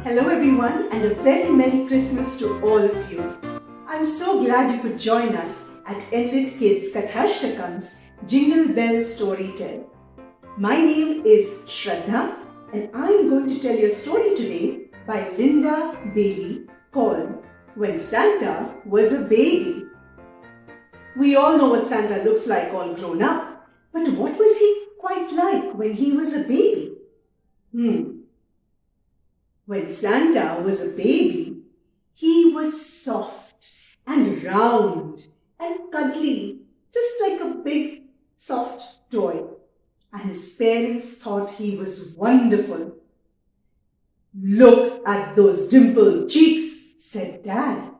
Hello everyone and a very Merry Christmas to all of you. I'm so glad you could join us at Enlit Kids Kathashtakam's Jingle Bell Storytell. My name is Shraddha and I'm going to tell you a story today by Linda Bailey called When Santa Was a Baby. We all know what Santa looks like all grown up, but what was he quite like when he was a baby? When Santa was a baby, he was soft and round and cuddly, just like a big soft toy. And his parents thought he was wonderful. "Look at those dimpled cheeks," said Dad.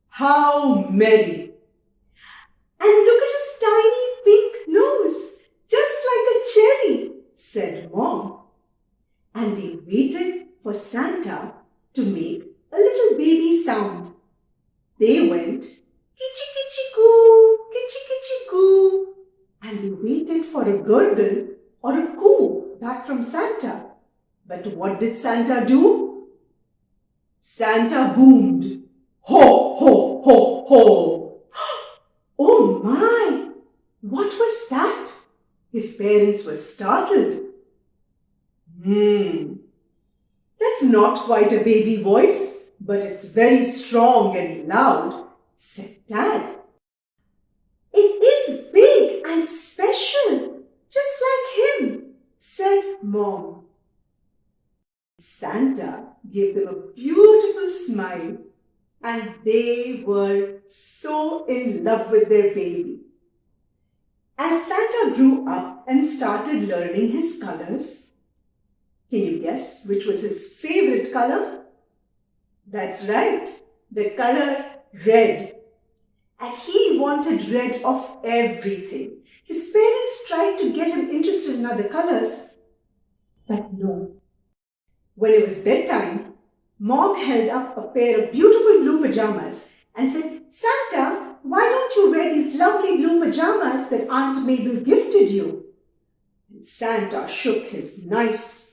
"How merry! And look at his tiny pink nose, just like a cherry," said Mom. And they waited for Santa to make a little baby sound. They went, "Kitchi kitchi goo, kitchi kitchi goo," and they waited for a gurgle or a coo back from Santa. But what did Santa do? Santa boomed, "Ho, ho, ho, ho." Oh my! What was that? His parents were startled. That's not quite a baby voice, but it's very strong and loud, said Dad. "It is big and special, just like him," said Mom. Santa gave them a beautiful smile, and they were so in love with their baby. As Santa grew up and started learning his colors, can you guess which was his favorite color? That's right, the color red. And he wanted red of everything. His parents tried to get him interested in other colors, but no. When it was bedtime, Mom held up a pair of beautiful blue pajamas and said, "Santa, why don't you wear these lovely blue pajamas that Aunt Mabel gifted you?" And Santa shook his nice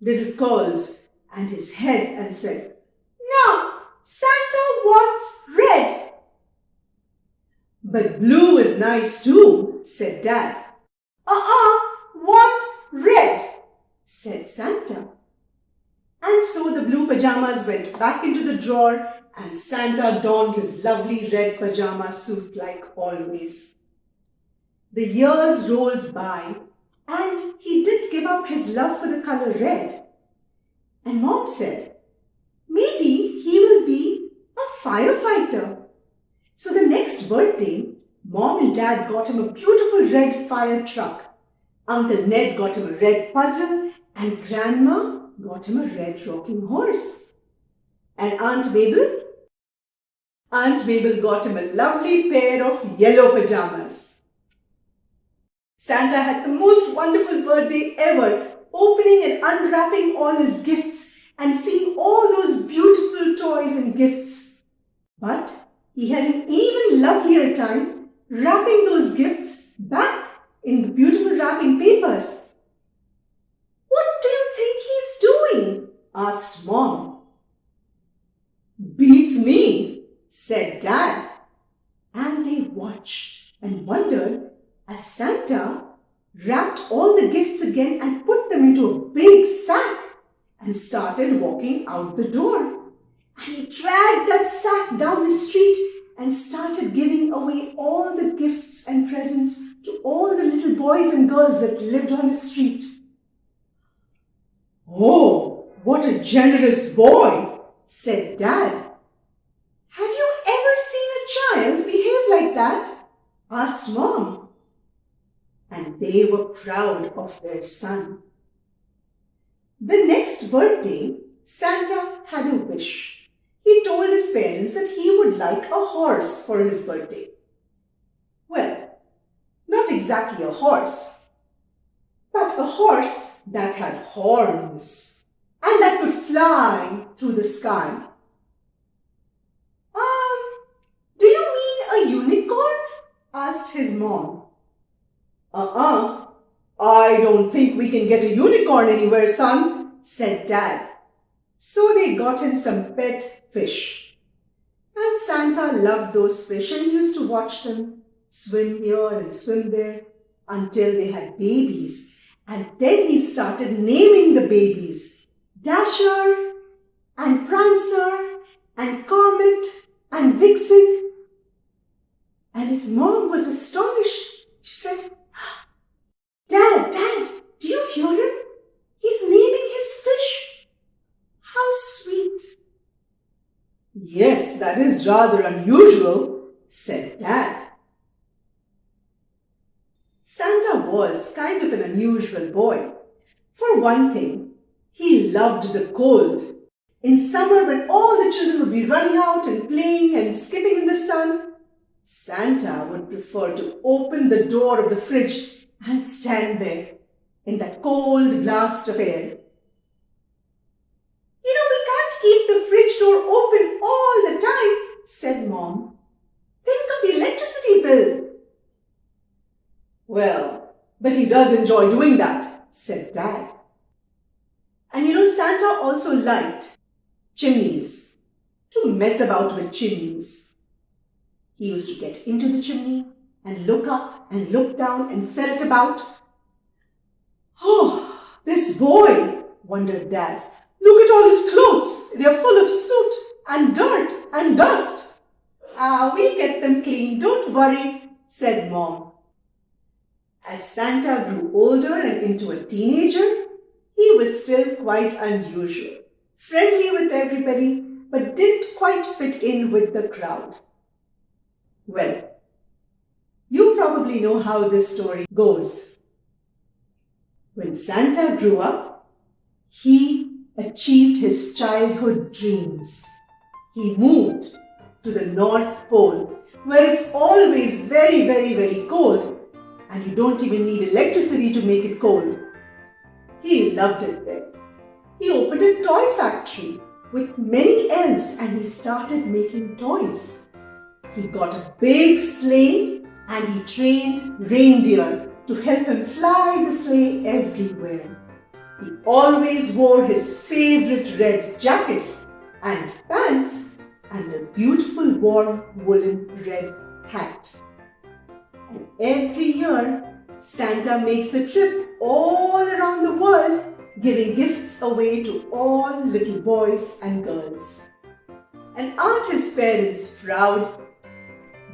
little curls and his head and said, "No, Santa wants red." "But blue is nice too," said Dad. Want red," said Santa. And so the blue pajamas went back into the drawer and Santa donned his lovely red pajama suit like always. The years rolled by and he didn't give up his love for the color red. And Mom said, maybe he will be a firefighter. So the next birthday, Mom and Dad got him a beautiful red fire truck. Uncle Ned got him a red puzzle and Grandma got him a red rocking horse. And Aunt Mabel? Aunt Mabel got him a lovely pair of yellow pajamas. Santa had the most wonderful birthday ever, opening and unwrapping all his gifts and seeing all those beautiful toys and gifts. But he had an even lovelier time wrapping those gifts back in the beautiful wrapping papers. "What do you think he's doing?" asked Mom. "Beats me," said Dad. And they watched and wondered as Santa wrapped all the gifts again and put them into a big sack and started walking out the door. And he dragged that sack down the street and started giving away all the gifts and presents to all the little boys and girls that lived on the street. "Oh, what a generous boy," said Dad. "Have you ever seen a child behave like that?" asked Mom. And they were proud of their son. The next birthday, Santa had a wish. He told his parents that he would like a horse for his birthday. Well, not exactly a horse, but a horse that had horns and that could fly through the sky. Do you mean a unicorn?" asked his mom. "I don't think we can get a unicorn anywhere, son," said Dad. So they got him some pet fish. And Santa loved those fish and he used to watch them swim here and swim there until they had babies. And then he started naming the babies. Dasher and Prancer and Comet and Vixen. And his mom was astonished. She said, Dad, do you hear him? He's naming his fish. How sweet. Yes, that is rather unusual, said Dad. Santa was kind of an unusual boy. For one thing, he loved the cold. In summer, when all the children would be running out and playing and skipping in the sun, Santa would prefer to open the door of the fridge and stand there in that cold blast of air. You know, we can't keep the fridge door open all the time, said Mom. Think of the electricity bill. Well, but he does enjoy doing that, said Dad. And you know, Santa also liked chimneys, to mess about with chimneys. He used to get into the chimney and look up and look down and ferret about. Oh, this boy, wondered Dad. Look at all his clothes. They are full of soot and dirt and dust. We'll get them clean, don't worry, said Mom. As Santa grew older and into a teenager, he was still quite unusual, friendly with everybody, but didn't quite fit in with the crowd. Well, you probably know how this story goes. When Santa grew up, he achieved his childhood dreams. He moved to the North Pole, where it's always very, very, very cold, and you don't even need electricity to make it cold. He loved it there. He opened a toy factory with many elves and he started making toys. He got a big sleigh and he trained reindeer to help him fly the sleigh everywhere. He always wore his favorite red jacket and pants and a beautiful warm woolen red hat. And every year, Santa makes a trip all around the world, giving gifts away to all little boys and girls. And aren't his parents proud?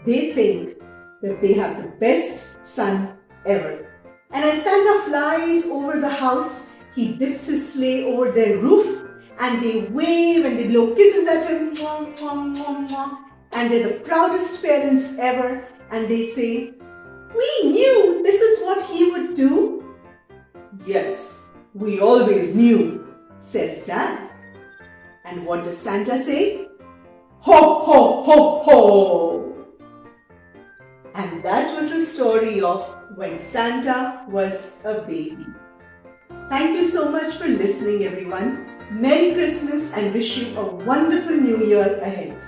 They think that they have the best son ever. And as Santa flies over the house, he dips his sleigh over their roof and they wave and they blow kisses at him. Mwah, mwah, mwah, mwah. And they're the proudest parents ever. And they say, "We knew this is what he would do." "Yes, we always knew," says Dad. And what does Santa say? "Ho, ho, ho, ho!" And that was the story of when Santa was a baby. Thank you so much for listening, everyone. Merry Christmas and wish you a wonderful New Year ahead.